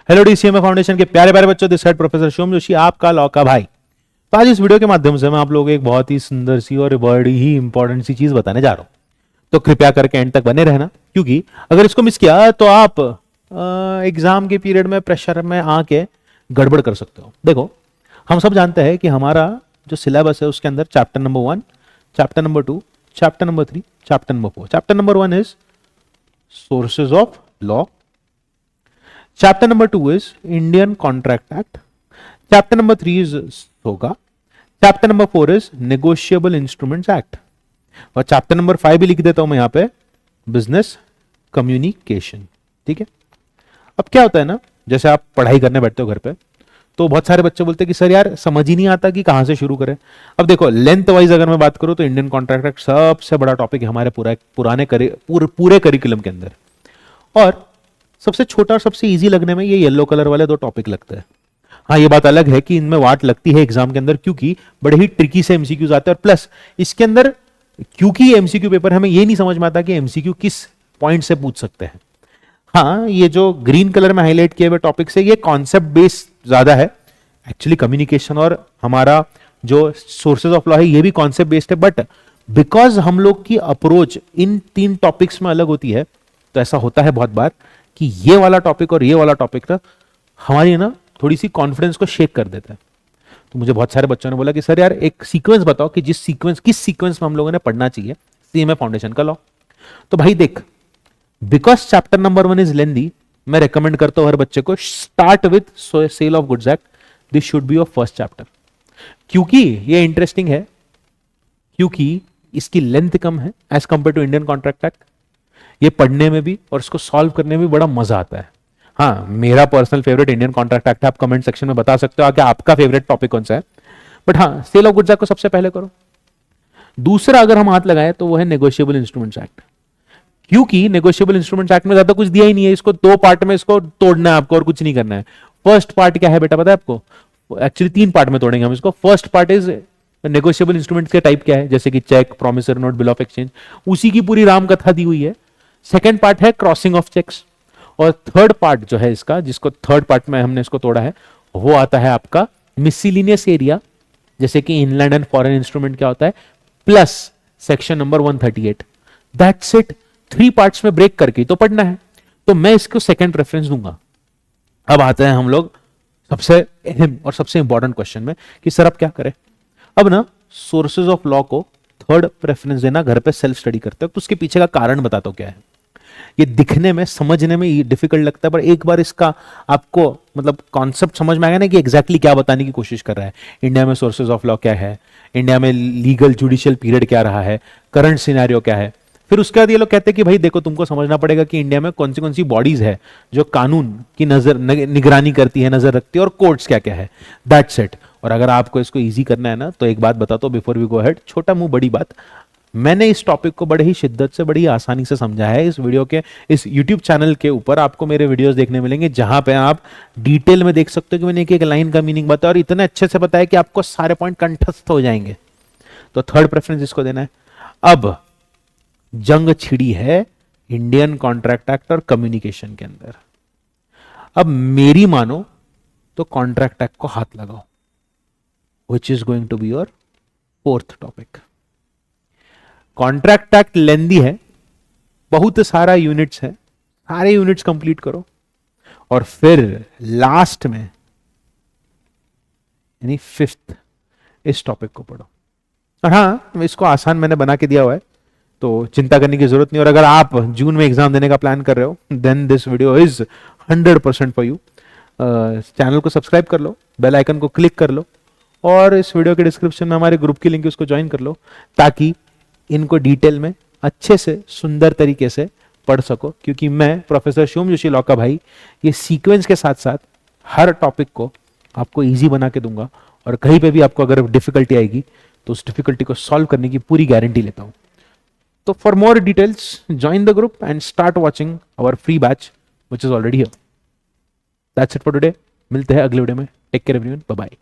Hello डीसीएमए foundation के प्यारे प्यारे बच्चों, this side professor Shivam Joshi, आपका लॉ का भाई। तो आज इस वीडियो के माध्यम से मैं आप लोगों को एक बहुत ही सुंदर सी और बड़ी ही इंपॉर्टेंट सी चीज बताने जा रहा हूं। तो कृपया करके एंड तक बने रहना, क्योंकि अगर इसको मिस किया तो आप एग्जाम के पीरियड में प्रेशर में आके गड़बड़ कर सकते हो। देखो, हम सब जानते हैं कि हमारा जो सिलेबस है उसके अंदर chapter number 1, chapter number 2, chapter number 3, chapter number 4। Chapter number 1 is sources of law. Chapter number 2 is Indian Contract Act. Chapter number 3 is SOGA. Chapter number 4 is Negotiable Instruments Act. और chapter number 5 भी लिख देता हूं मैं यहां पे, business communication. ठीक है. अब क्या होता है ना, जैसे आप पढ़ाई करने बैठते हो घर पे, तो बहुत सारे बच्चे बोलते हैं कि सर यार समझ ही नहीं आता कि कहां से शुरू करें. अब देखो, लेंथ वाइज अगर मैं बात करूं तो इंडियन कॉन्ट्रैक्ट एक्ट सबसे बड़ा टॉपिक है हमारे पूरे करिकुलम के अंदर. और सबसे छोटा और सबसे इजी लगने में ये येलो कलर वाले दो टॉपिक लगते हैं. हाँ, ये बात अलग है कि इनमें वाट लगती है एग्जाम के अंदर, क्योंकि बड़े ही ट्रिकी से एमसीक्यूज आते हैं. और प्लस इसके अंदर क्योंकि एमसीक्यू पेपर हमें ये नहीं समझ में आता कि एमसीक्यू किस पॉइंट से पूछ सकते हैं. हाँ, ये जो ग्रीन कलर में हाईलाइट किए हुए टॉपिक से ये कॉन्सेप्ट बेस ज्यादा है. एक्चुअली कम्युनिकेशन और हमारा जो सोर्सेज ऑफ लॉ है ये भी कॉन्सेप्ट बेस्ड है, बट बिकॉज हम लोग की अप्रोच इन 3 टॉपिक्स में अलग होती है, तो ऐसा होता है बहुत बार कि ये वाला टॉपिक और ये वाला टॉपिक ना हमारी ना थोड़ी सी कॉन्फिडेंस को शेक कर देता है. तो मुझे बहुत सारे बच्चों ने बोला कि सर यार एक सीक्वेंस बताओ कि किस सीक्वेंस में हम लोगों ने पढ़ना चाहिए सीएमए फाउंडेशन का लॉ. तो भाई देख, because chapter number 1 is lengthy, मैं रेकमेंड करता हूं हर बच्चे को start with sale of goods act. This should be your first chapter. क्योंकि ये इंटरेस्टिंग है, क्योंकि इसकी लेंथ कम है as compare to Indian contract act. ये पढ़ने में भी और इसको सॉल्व करने में भी बड़ा मजा आता है. हाँ, मेरा personal favourite Indian contract act है. आप कमेंट सेक्शन में बता सकते हो कि आपका फेवरेट टॉपिक कौन सा है. बट हाँ, सेल ऑफ गुड्स एक्ट को सबसे पहले करो. दूसरा अगर हम हाथ लगाए तो वो है नेगोशिएबल इंस्ट्रूमेंट्स एक्ट. क्योंकि नेगोशिएबल इंस्ट्रूमेंट्स एक्ट में ज्यादा कुछ दिया ही नहीं है. इसको 2 पार्ट में इसको तोड़ना है आपको और कुछ नहीं करना है. फर्स्ट पार्ट क्या है बेटा, पता है आपको? एक्चुअली 3 पार्ट में तोड़ेंगे हम इसको. First part is negotiable instruments के टाइप क्या है, जैसे कि cheque, promissory note, bill of exchange. उसी की पूरी राम कथा दी हुई है. सेकेंड पार्ट है क्रॉसिंग ऑफ चेक्स. और थर्ड पार्ट जो है इसका, जिसको थर्ड पार्ट में हमने इसको तोड़ा है, वो आता है आपका मिसलिनियस एरिया, जैसे कि इनलैंड एंड फॉरेन इंस्ट्रूमेंट क्या होता है, plus section number 138. That's it. 3 parts में ब्रेक करके तो पढ़ना है. तो मैं इसको सेकेंड प्रेफरेंस दूंगा. अब आते हैं हम लोग सबसे अहम और सबसे इंपॉर्टेंट क्वेश्चन में कि सर अब क्या करें. अब ना सोर्सेज ऑफ लॉ को थर्ड प्रेफरेंस देना, घर पे सेल्फ स्टडी करते हो तो उसके पीछे का कारण बताता हूं क्या है. ये दिखने में समझने में डिफिकल्ट लगता है, पर एक बार इसका आपको मतलब कॉन्सेप्ट समझ में आएगा ना कि एग्जैक्टली क्या बताने की कोशिश कर रहा है. इंडिया में सोर्सेज ऑफ लॉ क्या है, इंडिया में लीगल जुडिशियल पीरियड क्या रहा है, करंट सिनेरियो क्या है. फिर उसके बाद ये लोग कहते हैं कि भाई देखो, तुमको समझना पड़ेगा कि इंडिया में कौन सी बॉडीज है जो कानून की निगरानी करती है, नजर रखती है, और कोर्ट्स क्या क्या है. That's it. और अगर आपको इसको इजी करना है ना, तो एक बात बताता हूं बिफोर वी गो अहेड, छोटा मुंह बड़ी बात. मैंने इस टॉपिक को बड़े ही शिद्दत से, बड़ी आसानी से समझा है. इस वीडियो के, इस YouTube चैनल के ऊपर आपको मेरे वीडियोस देखने मिलेंगे जहां पे आप डिटेल में देख सकते हो कि मैंने एक एक लाइन का मीनिंग बताया, और इतने अच्छे से बताया कि आपको सारे पॉइंट कंठस्थ हो जाएंगे. तो थर्ड प्रेफरेंस इसको देना है. अब जंग छिड़ी है इंडियन कॉन्ट्रैक्ट एक्ट और कम्युनिकेशन के अंदर. अब मेरी मानो तो कॉन्ट्रैक्ट एक्ट को हाथ लगाओ, which is going to be your 4th topic. Contract act लेंदी है, बहुत सारा यूनिट्स है, सारे यूनिट्स कंप्लीट करो और फिर लास्ट में यानी 5th इस टॉपिक को पढ़ो. और हाँ, इसको आसान मैंने बना के दिया हुआ है, तो चिंता करने की जरूरत नहीं. और अगर आप जून में एग्जाम देने का प्लान कर रहे हो, then this video is 100% for you. Channel को सब्सक्राइब कर लो, बेल आइकन को क्लिक कर लो, और इस वीडियो के डिस्क्रिप्शन में हमारे ग्रुप की लिंक है, उसको ज्वाइन कर लो, ताकि इनको डिटेल में अच्छे से सुंदर तरीके से पढ़ सको. क्योंकि मैं प्रोफेसर शिवम जोशी लॉ का भाई ये सीक्वेंस के साथ साथ हर टॉपिक को आपको इजी बना के दूंगा, और कहीं पे भी आपको अगर डिफिकल्टी आएगी तो उस डिफिकल्टी को सॉल्व करने की पूरी गारंटी लेता हूं. तो for more details join the group and start watching our free batch which is already here. That's it for today. मिलते हैं अगले वीडियो में. Take care everyone. Bye bye.